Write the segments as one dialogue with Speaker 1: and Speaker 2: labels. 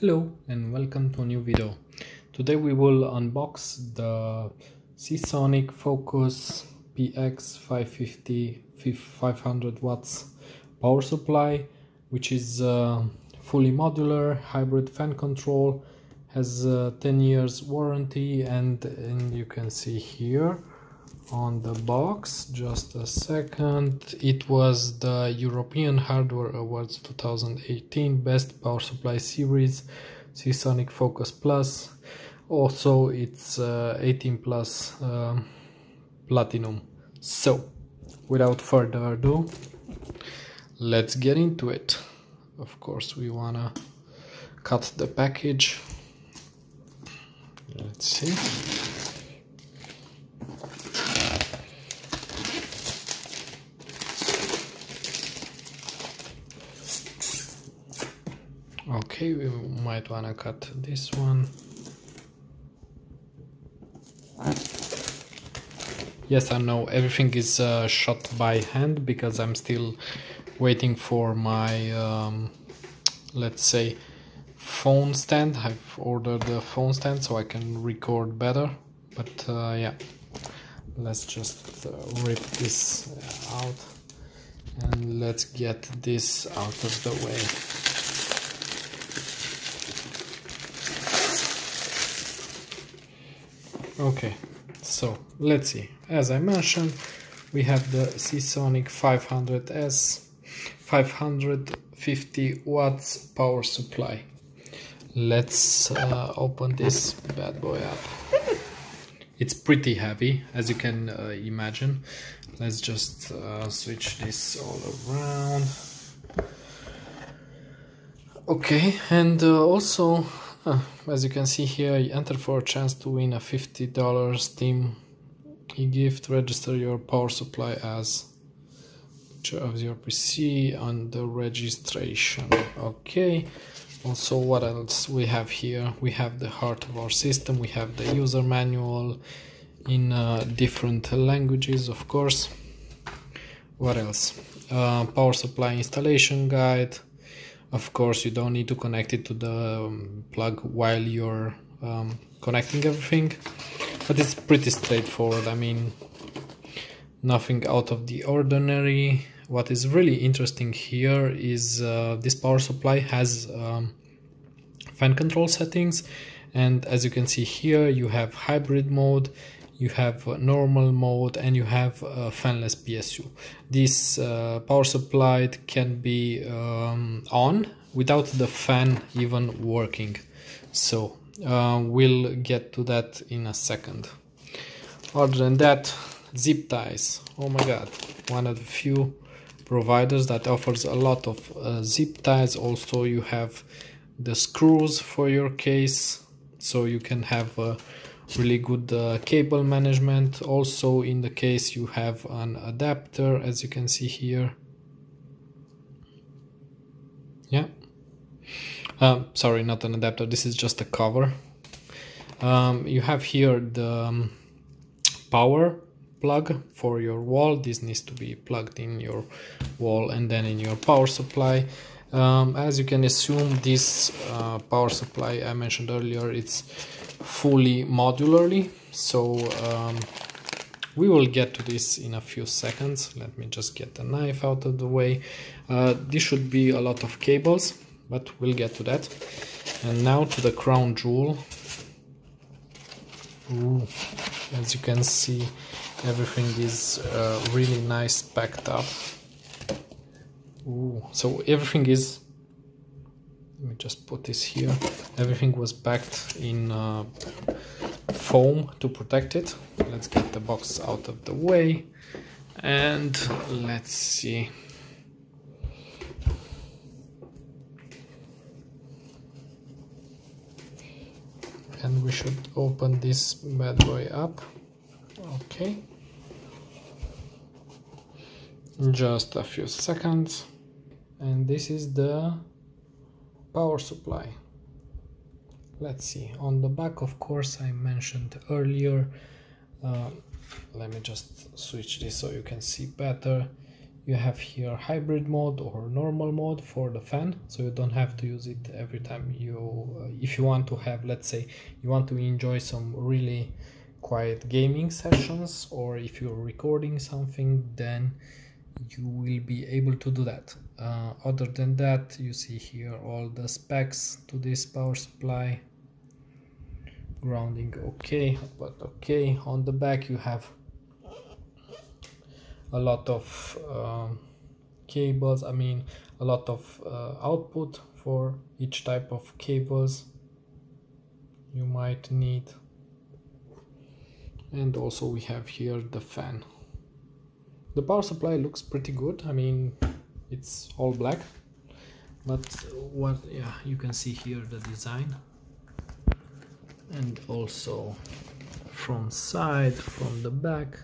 Speaker 1: Hello and welcome to a new video. Today we will unbox the Seasonic Focus PX-550 500 watts power supply, which is fully modular, hybrid fan control, has 10 years warranty, and you can see here on the box, just a second, it was the European Hardware Awards 2018 Best Power Supply Series Seasonic Focus Plus. Also it's 18 plus platinum. So without further ado, let's get into it. Of course we wanna cut the package. Let's see. Okay, we might wanna cut this one. Yes, I know everything is shot by hand because I'm still waiting for my let's say phone stand. I've ordered the phone stand so I can record better, but yeah, let's just rip this out and let's get this out of the way. Okay, so let's see. As I mentioned, we have the Seasonic 500S 550 watts power supply. Let's open this bad boy up. It's pretty heavy, as you can imagine. Let's just switch this all around. Okay, and also as you can see here, you enter for a chance to win a $50 Steam e-gift. Register your power supply as picture of your PC on the registration. Okay, also what else we have here? We have the heart of our system, we have the user manual in different languages, of course. What else? Power supply installation guide. Of course, you don't need to connect it to the plug while you're connecting everything, but it's pretty straightforward. I mean, nothing out of the ordinary. What is really interesting here is this power supply has fan control settings, and as you can see here, you have hybrid mode, you have normal mode, and you have fanless PSU. This power supply can be on without the fan even working. So we'll get to that in a second. Other than that, zip ties. Oh my god, one of the few providers that offers a lot of zip ties. Also you have the screws for your case, so you can have really good cable management. Also in the case you have an adapter, as you can see here. Yeah, sorry, not an adapter, this is just a cover. You have here the power plug for your wall. This needs to be plugged in your wall and then in your power supply. As you can assume, this power supply I mentioned earlier, it's fully modularly, so we will get to this in a few seconds. Let me just get the knife out of the way. This should be a lot of cables, but we'll get to that. And now to the crown jewel. Ooh, as you can see, everything is really nice packed up. Ooh, so everything is, let me just put this here, everything was packed in foam to protect it. Let's get the box out of the way and let's see. And we should open this bad boy up. Okay, just a few seconds, and this is the power supply. Let's see, on the back, of course, I mentioned earlier, let me just switch this so you can see better. You have here hybrid mode or normal mode for the fan, so you don't have to use it every time you if you want to have, let's say you want to enjoy some really quiet gaming sessions, or if you're recording something, then you will be able to do that. Other than that, you see here all the specs to this power supply. Grounding okay, but okay. On the back you have a lot of cables, I mean a lot of output for each type of cables you might need. And also we have here the fan. The power supply looks pretty good, I mean it's all black, but what, yeah, you can see here the design, and also from side, from the back,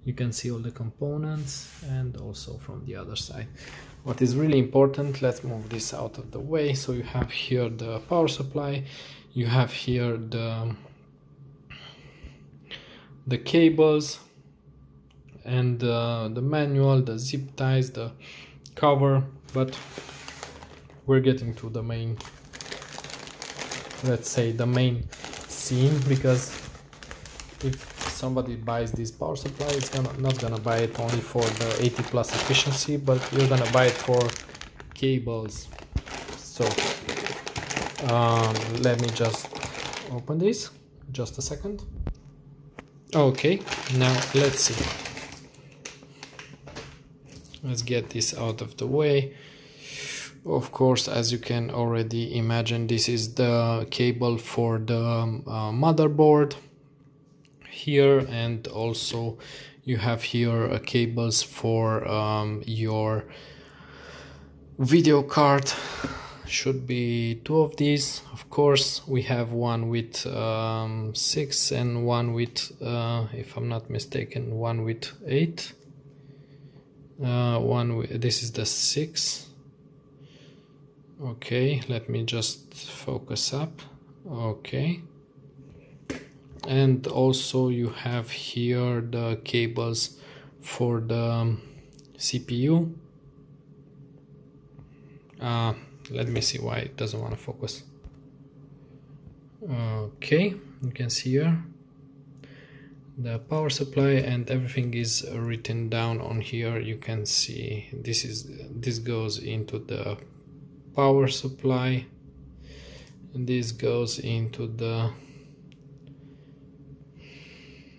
Speaker 1: you can see all the components, and also from the other side. What is really important, let's move this out of the way. So you have here the power supply, you have here the cables, and the manual, the zip ties, the cover. But we're getting to the main, let's say the main scene, because if somebody buys this power supply, it's not gonna buy it only for the 80+ efficiency, but you're gonna buy it for cables. So let me just open this, just a second. Okay, now let's see. Let's get this out of the way. Of course, as you can already imagine, this is the cable for the motherboard here, and also you have here cables for your video card. Should be 2 of these. Of course, we have one with 6 and one with if I'm not mistaken, one with 8. This is the 6. Okay, let me just focus up. Okay, and also you have here the cables for the CPU. Let me see why it doesn't want to focus. Okay, you can see here the power supply, and everything is written down on here. You can see this goes into the power supply, and this goes into the,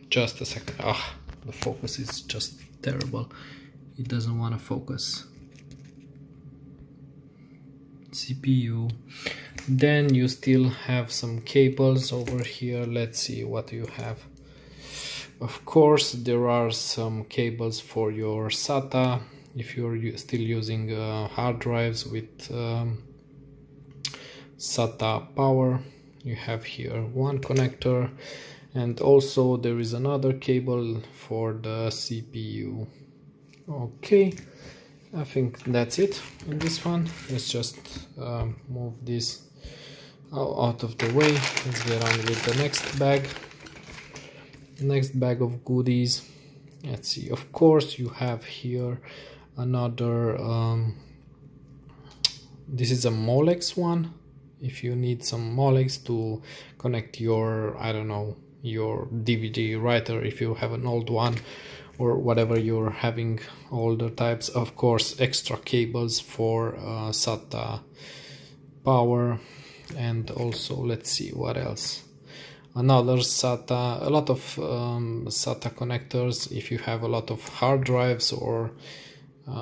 Speaker 1: just a second, the focus is just terrible, it doesn't want to focus. CPU. Then you still have some cables over here. Let's see what you have. Of course, there are some cables for your SATA if you're still using hard drives with SATA power. You have here one connector, and also there is another cable for the CPU. Okay, I think that's it in this one. Let's just move this out of the way. Let's get on with the next bag. Next bag of goodies. Let's see, of course you have here another this is a Molex one. If you need some Molex to connect your, I don't know, your DVD writer, if you have an old one or whatever you're having, older types. Of course, extra cables for SATA power, and also let's see what else. Another SATA, a lot of SATA connectors if you have a lot of hard drives or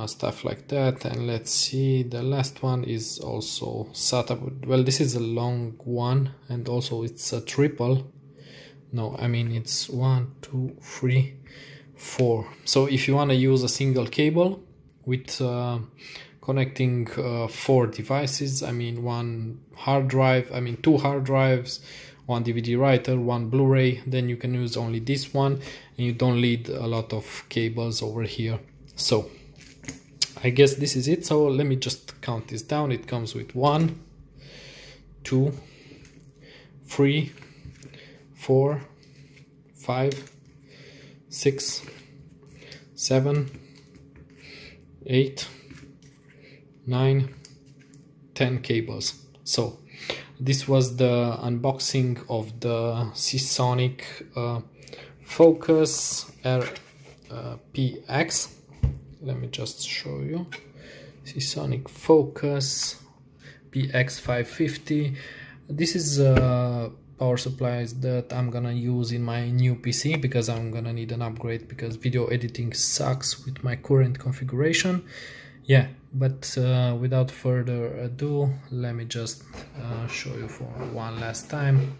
Speaker 1: stuff like that. And let's see, the last one is also SATA. Well, this is a long one, and also it's a triple. No, I mean it's 1, 2, 3, 4. So if you want to use a single cable with connecting 4 devices, I mean one hard drive, I mean 2 hard drives, one DVD writer, one Blu-ray, then you can use only this one, and you don't need a lot of cables over here. So I guess this is it. So let me just count this down. It comes with 1, 2, 3, 4, 5, 6, 7, 8, 9, 10 cables. So this was the unboxing of the Seasonic Focus PX. Let me just show you. Seasonic Focus PX-550. This is power supplies that I'm gonna use in my new PC because I'm gonna need an upgrade because video editing sucks with my current configuration. Yeah, but without further ado, let me just show you for one last time.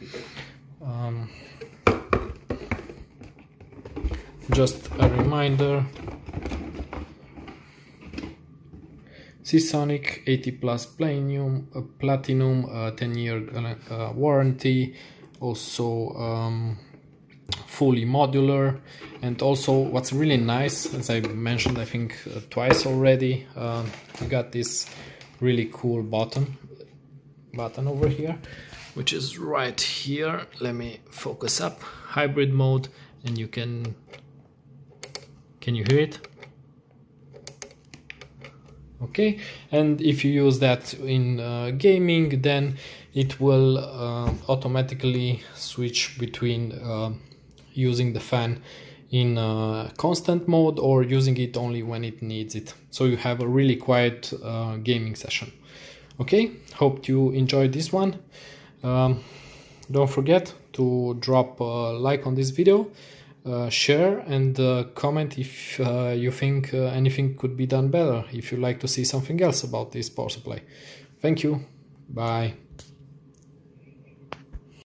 Speaker 1: Just a reminder, Seasonic 80 plus platinum 10-year warranty, also fully modular, and also what's really nice, as I mentioned I think twice already, you got this really cool button over here, which is right here. Let me focus up. Hybrid mode, and you can you hear it? Okay, and if you use that in gaming, then it will automatically switch between using the fan in constant mode or using it only when it needs it. So you have a really quiet gaming session. Okay, hope you enjoyed this one. Don't forget to drop a like on this video, share, and comment if you think anything could be done better, if you'd like to see something else about this power supply. Thank you. Bye.